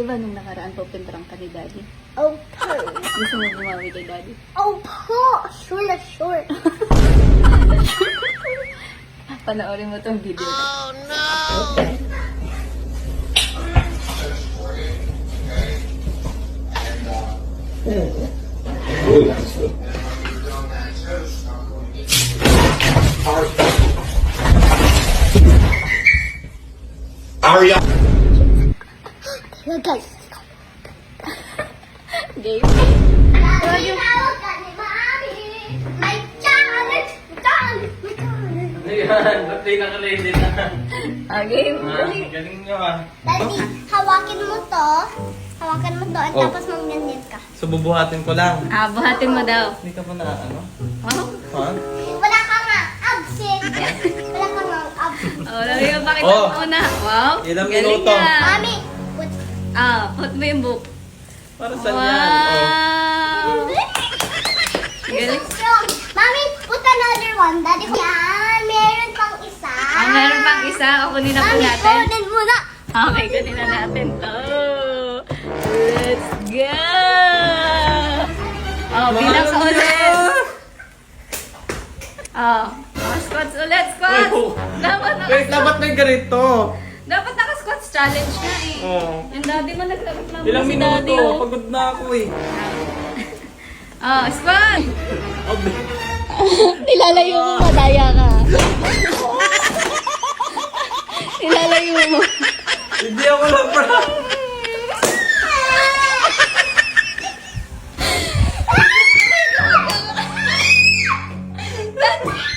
ba nung nakaraan po pintrang ka ni Daddy? Okay. Gusto mo bumawi kay Daddy? Opo. Sure na sure. Panoorin mo tong video na. Oh, no. Aria. Tara, guys. Game. Tinawag ka ni Mami. May challenge. Ayan, ba't di nakalady na? Game. Galing nyo ah. Daddy, hawakin mo to. Hawakan mo to at Oh. tapos magganyan ka. So bubuhatin ko lang. Buhatin mo daw. Hindi ka pa na ano? Oh? Ha? Wala ka nga absent. Wala ka nga absent. Oh, lalo yung pakita Oh. mo muna. Wow. Ilang galing minuto? nga. Mami, put. Put mo yung book. Para saan yan? Oh. Wow. This is strong. Mami, put another one. Daddy, yan. Meron pang isa. Meron pang isa. Kukunin na po Mami, natin. kunin mo na. Okay, kunin na natin to. Let's go! Bilang ka ulit. Squats ulit, squats. Oh. Dapat Wait, dapat may ganito. Dapat naka-squats challenge na eh. Oh. Yung daddy mo nagreklamo Ilang si daddy. minuto? Oh. Pagod na ako eh. Squat! Abi. Nilalayo mo, madaya ka. Nilalayo mo. Hindi ako lang para.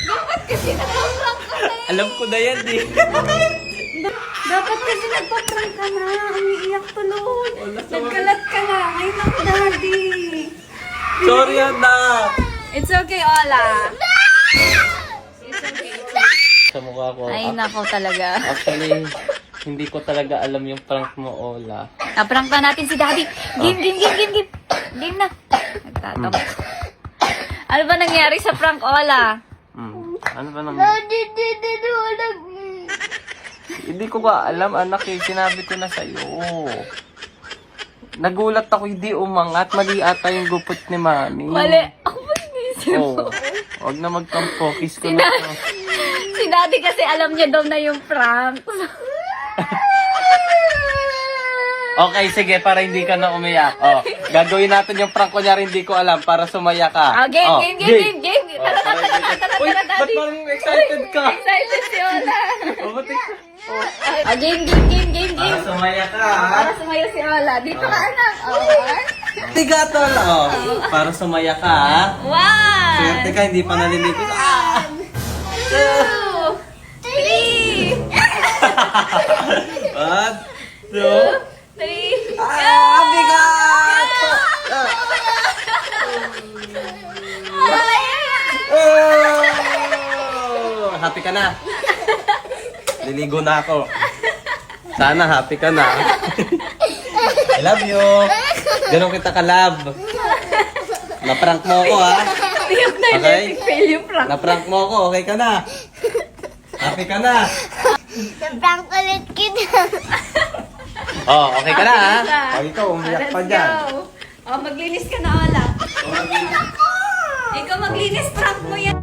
Dapat kasi nagpa-prank ka na eh. Alam ko na yan eh. Dapat kasi nagpa-prank ka na. Umiiyak tuloy. Wala sa- Nagkalat ka na. Ay, naku, daddy. Sorry anak. It's okay, Ola. It's okay. Sa mukha ko. Ay, nako talaga. Actually, hindi ko talaga alam yung prank mo, Ola. Na-prank na natin si daddy. Game. Game na. Nagtatama. Ano ba nangyari sa prank, Ola? Ano ba nang... Daddy, wala. Hindi ko ba alam, anak eh. Sinabi ko na sa'yo. Nagulat ako, hindi umangat. Mali ata yung gupot ni Mami. Mali. Ako ba inisip Oh, mo? wag na magtampo. Kiss ko na to. Si daddy kasi alam niya daw na yung prank. Okay, sige, para hindi ka na umiyak. Oh, gagawin natin yung prank ko niya, hindi ko alam, para sumaya ka. Game. Oh, Tara, Uy, ba't daddy. parang excited ka? Excited si Ola. Oh, ba't Game. Para sumaya ka, ha? Para sumayo si Ola. Dito ka, anak. Tigatol, oh. Para sumaya ka, ha? One. Swerte ka, hindi pa nalilikot. Ah! 2, 3. 1, 2, 3. bigat! Oh! Happy ka na? Liligo na ako. Sana happy ka na. I love you. Ganun kita ka-love. Na-prank mo ako, ha? Tiyak na Okay. electric fail yung prank. Na-prank mo ako, okay ka na? Happy ka na? Prank ulit kita. Oh, okay ka na, ha? Okay ka. Oh, ikaw, umiyak Let's pa dyan. go. Maglinis ka na, Ola. Ikaw maglinis, prank mo yan.